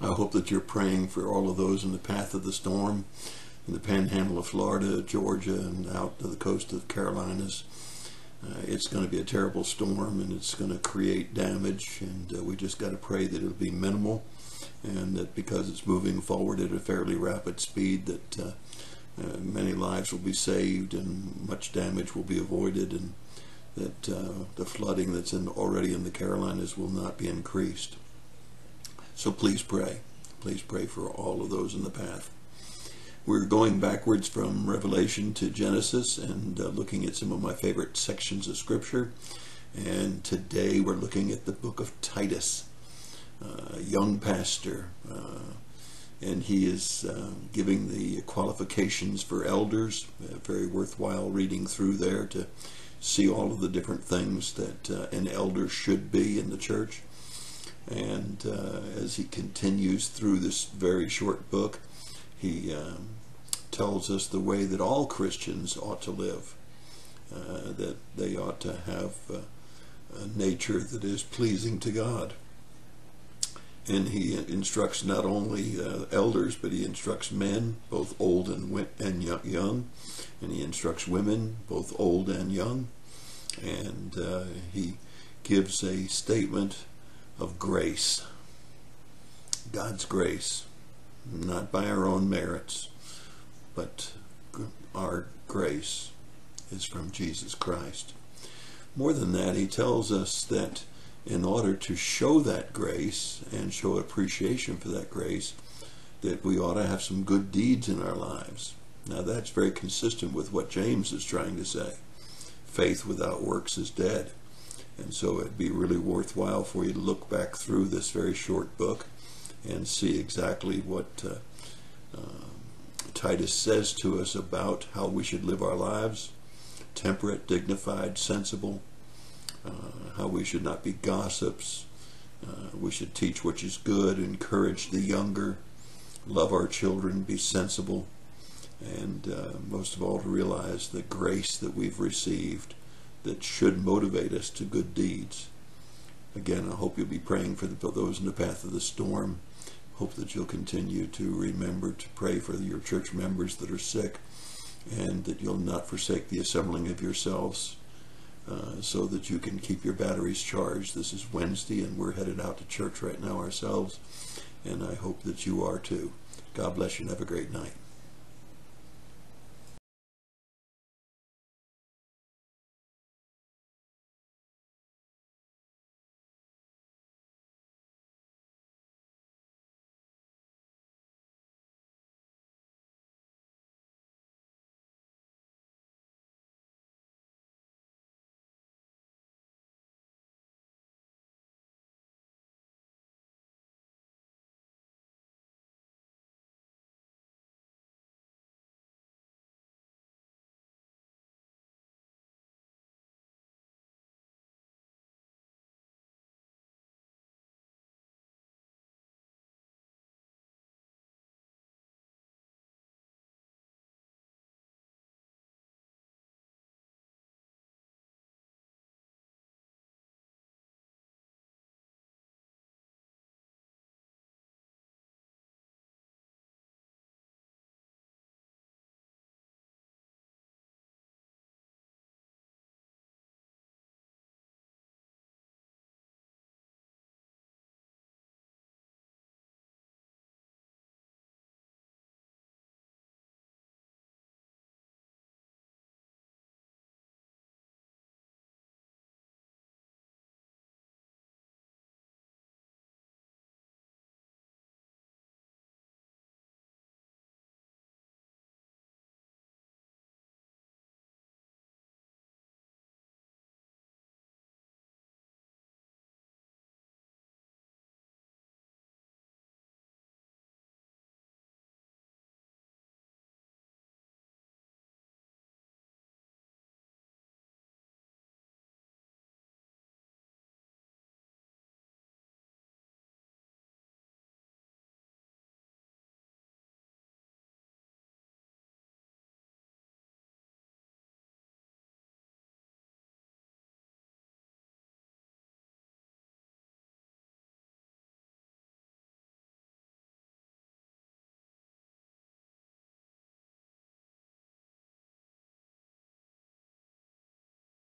I hope that you're praying for all of those in the path of the storm, in the panhandle of Florida, Georgia, and out to the coast of Carolinas. It's going to be a terrible storm, and it's going to create damage, and we just got to pray that it'll be minimal, and that because it's moving forward at a fairly rapid speed, that many lives will be saved and much damage will be avoided, and that the flooding that's already in the Carolinas will not be increased. So please pray. Please pray for all of those in the path. We're going backwards from Revelation to Genesis and looking at some of my favorite sections of Scripture. And today we're looking at the book of Titus, a young pastor. And he is giving the qualifications for elders. Very worthwhile reading through there to see all of the different things that an elder should be in the church. And as he continues through this very short book, he tells us the way that all Christians ought to live, that they ought to have a nature that is pleasing to God. And he instructs not only elders, but he instructs men, both old and young, and he instructs women, both old and young, and he gives a statement of grace, God's grace, not by our own merits, but our grace is from Jesus Christ. More than that, he tells us that in order to show that grace and show appreciation for that grace, that we ought to have some good deeds in our lives. Now that's very consistent with what James is trying to say. Faith without works is dead. And so it'd be really worthwhile for you to look back through this very short book and see exactly what Titus says to us about how we should live our lives: temperate, dignified, sensible, how we should not be gossips, we should teach what is good, encourage the younger, love our children, be sensible, and most of all to realize the grace that we've received that should motivate us to good deeds. Again, I hope you'll be praying for those in the path of the storm. Hope that you'll continue to remember to pray for your church members that are sick, and that you'll not forsake the assembling of yourselves, so that you can keep your batteries charged. This is Wednesday, and we're headed out to church right now ourselves, and I hope that you are too. God bless you, and have a great night.